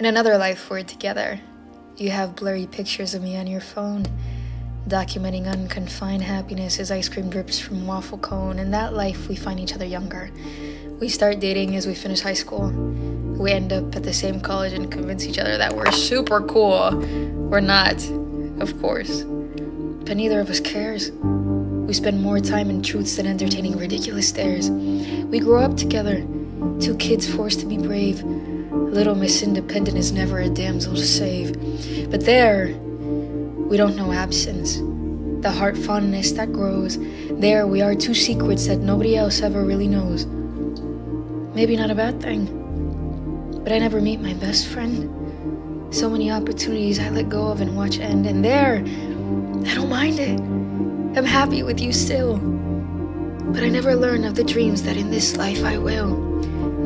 In another life, we're together. You have blurry pictures of me on your phone, documenting unconfined happiness as ice cream drips from waffle cone. In that life, we find each other younger. We start dating as we finish high school. We end up at the same college and convince each other that we're super cool. We're not, of course. But neither of us cares. We spend more time in truths than entertaining ridiculous stares. We grow up together, two kids forced to be brave. Little Miss Independent is never a damsel to save. But there, we don't know absence, the heart fondness that grows. There we are, two secrets that nobody else ever really knows. Maybe not a bad thing, but I never meet my best friend. So many opportunities I let go of and watch end. And there, I don't mind it. I'm happy with you still. But I never learn of the dreams that in this life I will.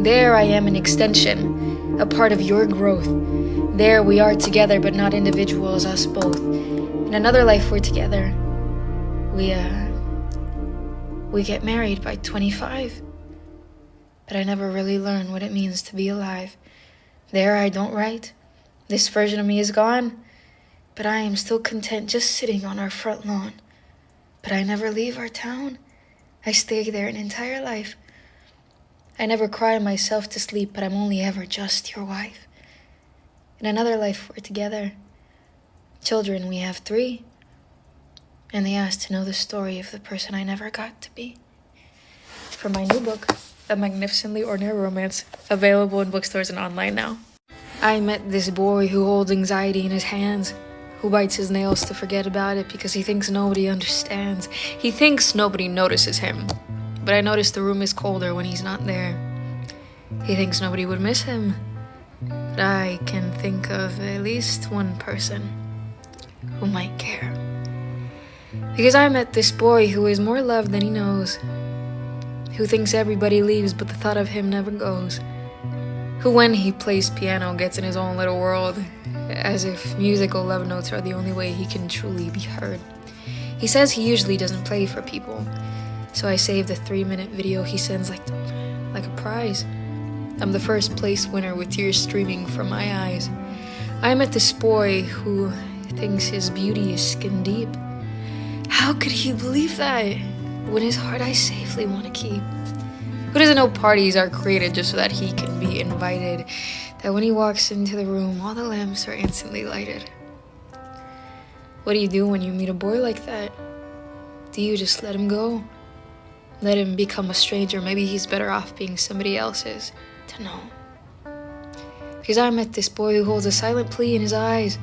There I am an extension, a part of your growth. There we are together, but not individuals, us both. In another life we're together. We get married by 25. But I never really learn what it means to be alive. There I don't write. This version of me is gone. But I am still content just sitting on our front lawn. But I never leave our town. I stay there an entire life. I never cry myself to sleep, but I'm only ever just your wife. In another life, we're together. Children, we have 3. And they asked to know the story of the person I never got to be. For my new book, A Magnificently Ordinary Romance, available in bookstores and online now. I met this boy who holds anxiety in his hands, who bites his nails to forget about it because he thinks nobody understands. He thinks nobody notices him. But I notice the room is colder when he's not there. He thinks nobody would miss him. But I can think of at least one person who might care. Because I met this boy who is more loved than he knows, who thinks everybody leaves but the thought of him never goes, who when he plays piano gets in his own little world, as if musical love notes are the only way he can truly be heard. He says he usually doesn't play for people, so I saved the 3-minute video he sends like a prize. I'm the first place winner with tears streaming from my eyes. I met this boy who thinks his beauty is skin deep. How could he believe that when his heart I safely want to keep? Who doesn't know parties are created just so that he can be invited? That when he walks into the room, all the lamps are instantly lighted. What do you do when you meet a boy like that? Do you just let him go? Let him become a stranger? Maybe he's better off being somebody else's to know. Because I met this boy who holds a silent plea in his eyes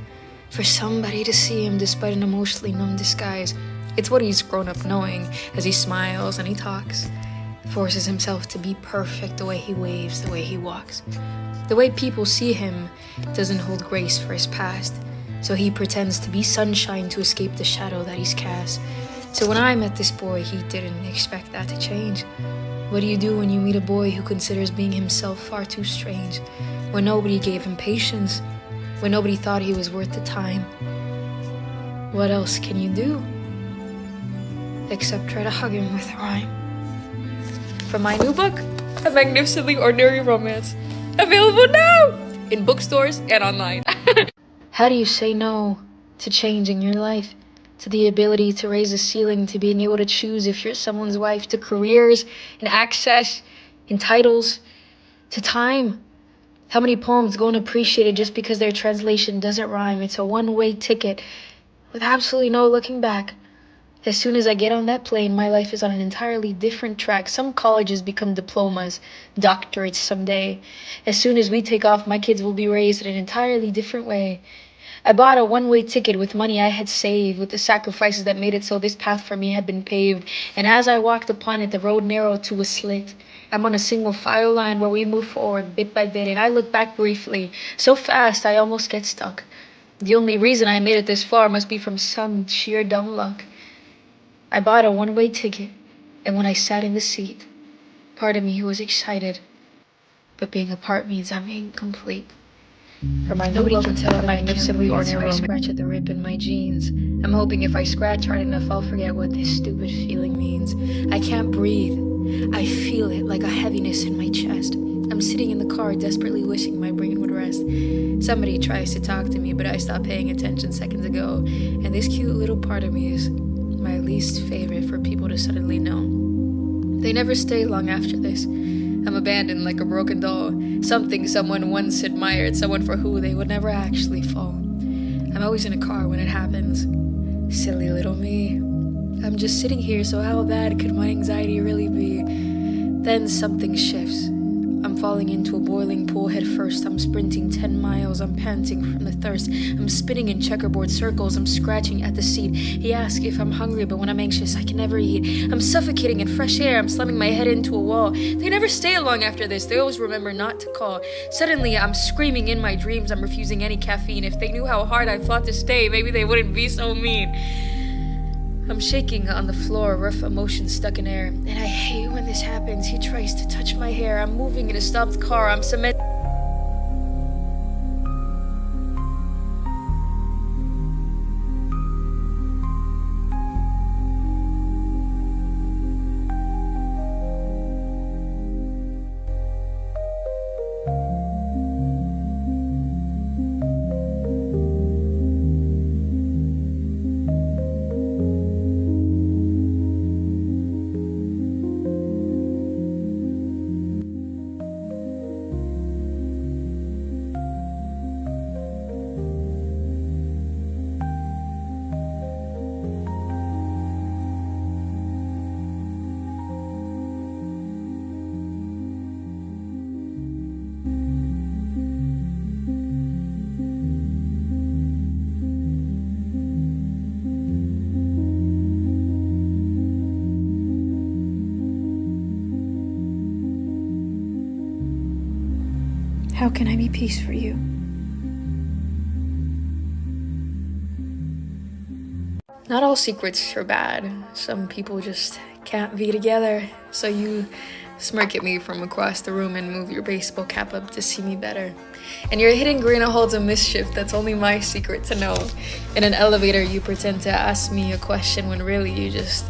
for somebody to see him despite an emotionally numb disguise. It's what he's grown up knowing as he smiles and he talks. Forces himself to be perfect, the way he waves, the way he walks. The way people see him doesn't hold grace for his past, so he pretends to be sunshine to escape the shadow that he's cast. So when I met this boy, he didn't expect that to change. What do you do when you meet a boy who considers being himself far too strange? When nobody gave him patience, when nobody thought he was worth the time. What else can you do? Except try to hug him with a rhyme. For my new book, A Magnificently Ordinary Romance, available now in bookstores and online. How do you say no to changing your life? To the ability to raise a ceiling, to being able to choose if you're someone's wife, to careers and access and titles, to time. How many poems go unappreciated just because their translation doesn't rhyme? It's a one-way ticket with absolutely no looking back. As soon as I get on that plane, my life is on an entirely different track. Some colleges become diplomas, doctorates someday. As soon as we take off, my kids will be raised in an entirely different way. I bought a one-way ticket with money I had saved, with the sacrifices that made it so this path for me had been paved. And as I walked upon it, the road narrowed to a slit. I'm on a single file line where we move forward bit by bit, and I look back briefly. So fast, I almost get stuck. The only reason I made it this far must be from some sheer dumb luck. I bought a one-way ticket, and when I sat in the seat, part of me was excited. But being apart means I'm incomplete. For my nobody can tell that I'm magnificently ordinary. I scratch at the rip in my jeans. I'm hoping if I scratch hard enough, I'll forget what this stupid feeling means. I can't breathe. I feel it like a heaviness in my chest. I'm sitting in the car, desperately wishing my brain would rest. Somebody tries to talk to me, but I stopped paying attention seconds ago, and this cute little part of me is my least favorite for people to suddenly know. They never stay long after this. I'm abandoned like a broken doll, something someone once admired, someone for who they would never actually fall. I'm always in a car when it happens. Silly little me. I'm just sitting here, so how bad could my anxiety really be? Then something shifts. I'm falling into a boiling pool head first. I'm sprinting 10 miles. I'm panting from the thirst. I'm spinning in checkerboard circles. I'm scratching at the seat. He asks if I'm hungry, but when I'm anxious, I can never eat. I'm suffocating in fresh air. I'm slamming my head into a wall. They never stay long after this. They always remember not to call. Suddenly, I'm screaming in my dreams. I'm refusing any caffeine. If they knew how hard I fought to stay, maybe they wouldn't be so mean. I'm shaking on the floor, rough emotions stuck in air. And I hate when this happens. He tries to touch my hair. I'm moving in a stopped car. I'm cement. How can I be peace for you? Not all secrets are bad. Some people just can't be together. So you smirk at me from across the room and move your baseball cap up to see me better. And your hidden grin holds a mischief that's only my secret to know. In an elevator, you pretend to ask me a question when really you just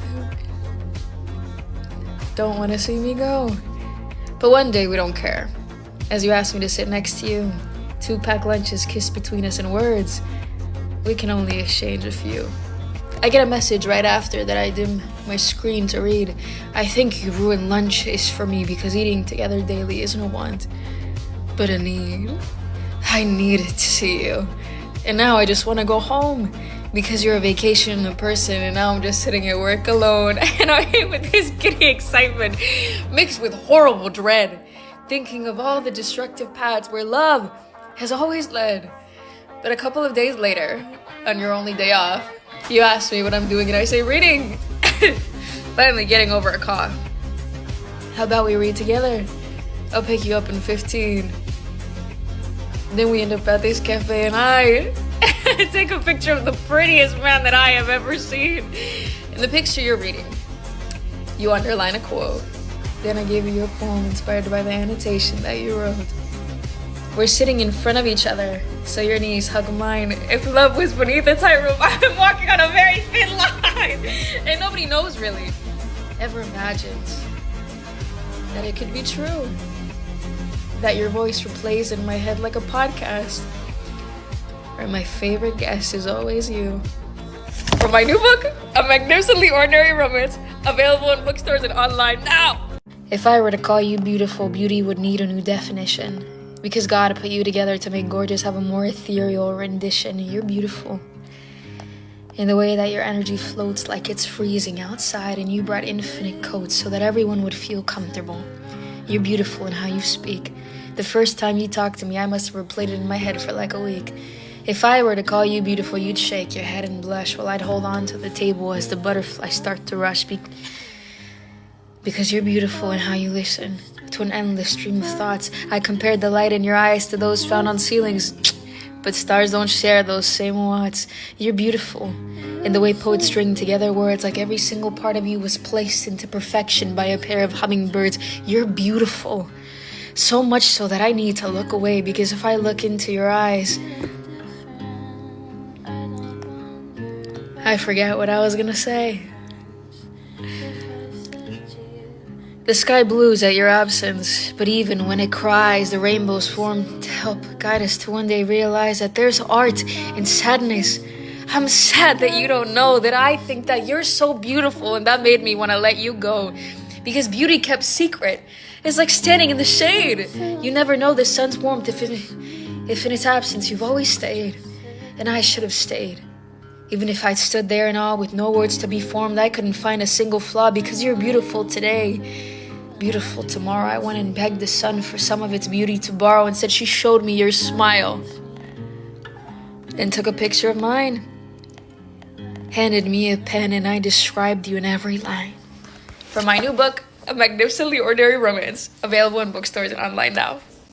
don't want to see me go. But one day we don't care. As you ask me to sit next to you, 2 packed lunches kiss between us in words. We can only exchange a few. I get a message right after that I dim my screen to read. I think you ruined lunch is for me because eating together daily isn't a want, but a need. I needed to see you. And now I just want to go home because you're a vacation person and now I'm just sitting at work alone. And I'm here with this giddy excitement mixed with horrible dread, thinking of all the destructive paths where love has always led. But a couple of days later, on your only day off, you ask me what I'm doing and I say reading. Finally getting over a cough. How about we read together? I'll pick you up in 15. Then we end up at this cafe and I take a picture of the prettiest man that I have ever seen. In the picture you're reading, you underline a quote. Then I gave you a poem inspired by the annotation that you wrote. We're sitting in front of each other, so your knees hug mine. If love was beneath a tightrope, I'm walking on a very thin line. And nobody knows really, ever imagines that it could be true. That your voice replays in my head like a podcast. Where my favorite guest is always you. For my new book, A Magnificently Ordinary Romance, available in bookstores and online now. If I were to call you beautiful, beauty would need a new definition. Because God put you together to make gorgeous have a more ethereal rendition. You're beautiful. In the way that your energy floats like it's freezing outside and you brought infinite coats so that everyone would feel comfortable. You're beautiful in how you speak. The first time you talked to me, I must have replayed it in my head for like a week. If I were to call you beautiful, you'd shake your head and blush while I'd hold on to the table as the butterflies start to rush. Because you're beautiful in how you listen to an endless stream of thoughts. I compared the light in your eyes to those found on ceilings, but stars don't share those same watts. You're beautiful in the way poets string together words like every single part of you was placed into perfection by a pair of hummingbirds. You're beautiful. So much so that I need to look away, because if I look into your eyes, I forget what I was gonna say. The sky blues at your absence, but even when it cries, the rainbows form to help guide us to one day realize that there's art in sadness. I'm sad that you don't know that I think that you're so beautiful, and that made me want to let you go. Because beauty kept secret. It's like standing in the shade. You never know the sun's warmth if in its absence you've always stayed. And I should have stayed. Even if I'd stood there in awe with no words to be formed, I couldn't find a single flaw because you're beautiful today. Beautiful tomorrow. I went and begged the sun for some of its beauty to borrow. Instead, she showed me your smile. Then took a picture of mine. Handed me a pen and I described you in every line. For my new book, A Magnificently Ordinary Romance, available in bookstores and online now.